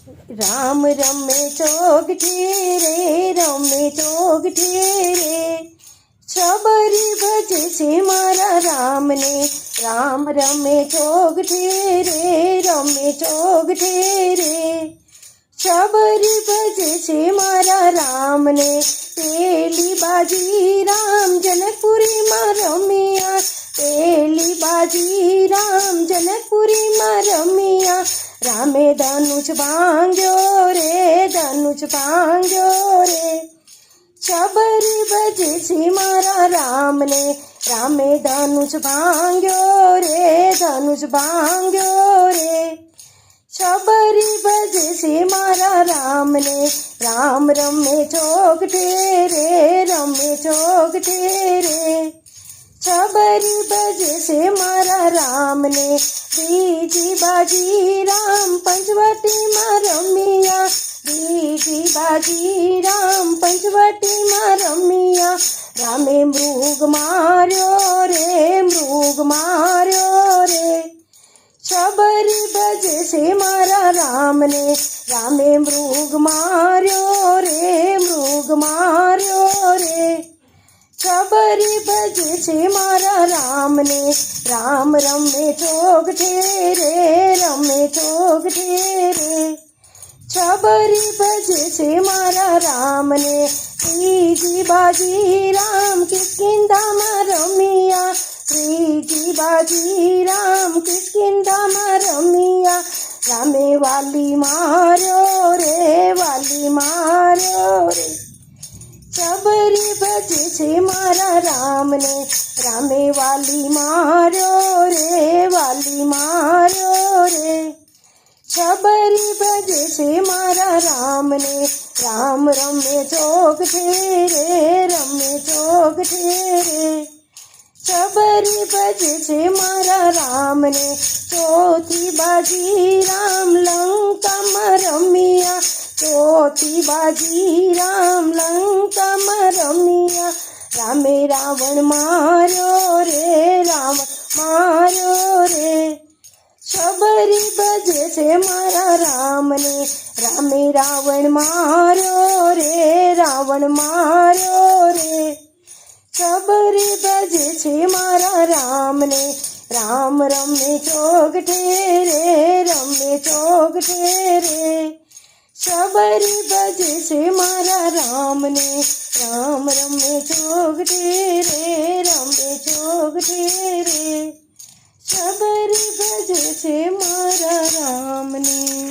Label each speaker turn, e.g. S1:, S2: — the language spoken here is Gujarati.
S1: રામ રમે ચોગઠે રે, રમે ચોગઠે રે, છબરી ભજે છે મારા રામને. રામ રમે ચોગઠે રે, રમે ચોગઠે રે, છબરી ભજે છે મારા રામને. પેલી બાજી રામ જનકપુરીમાં રમ્યા, પેલી બાજી રામ જનકપુરીમાં રમ્યા. રામે ધનુષ ભાંગ્યો રે, ધનુષ ભાંગ્યો રે, છબરી ભજે છે મારા રામને. રામે ધનુષ ભાંગ્યો રે, ધનુષ ભાંગ્યો રે, છબરી ભજે છે મારા રામને. રામ રમે ચોગઠે રે, રમે ચોગઠે રે, છબરી ભજે છે મારા રામને. બીજી બાજી રામ પંચવટીમાં રમ્યા, બીજી બાજી રામ પંચવટીમાં રમ્યા. રામે મૃગ માર્યો રે, મૃગ માર્યો રે, છબરી ભજે છે મારા રામને. રામે મૃગ માર્યો રે, મૃગ માર્યો રે, છબરી ભજે છે મારા રામને. રામ રમે ચોગઠે રે, રમે ચોગઠે રે, છબરી ભજે છે મારા રામને. ત્રીજી બાજી રામ કિષ્કિંધામાં રમ્યા, ત્રીજી બાજી રામ કિષ્કિંધામાં રમ્યા. રામે વાલી માર્યો રે, વાલી માર્યો રે, છબરી ભજે છે મારા રામને. રામે વાલી માર્યો રે, વાલી માર્યો રે, છબરી ભજે છે મારા રામને. રામ રમે ચોગઠે રે, રમે ચોગઠે રે, છબરી ભજે છે મારા રામને. ચોથી બાજી રામ લંકામાં રમ્યા, ચોથી બાજી રામ લંકામાં રમ્યા. રામે રાવણ માર્યો રે, રાવણ માર્યો રે, છબરી ભજે છે મારા રામને. રામે રાવણ માર્યો રે, રાવણ માર્યો રે, છબરી ભજે છે મારા રામને. રામ રમે ચોગઠે રે, રમે ચોગઠે રે, છબરી ભજે છે મારા રામને. રામ રમે ચોગઠે રે, રમે ચોગઠે રે, છબરી ભજે છે મારા રામને.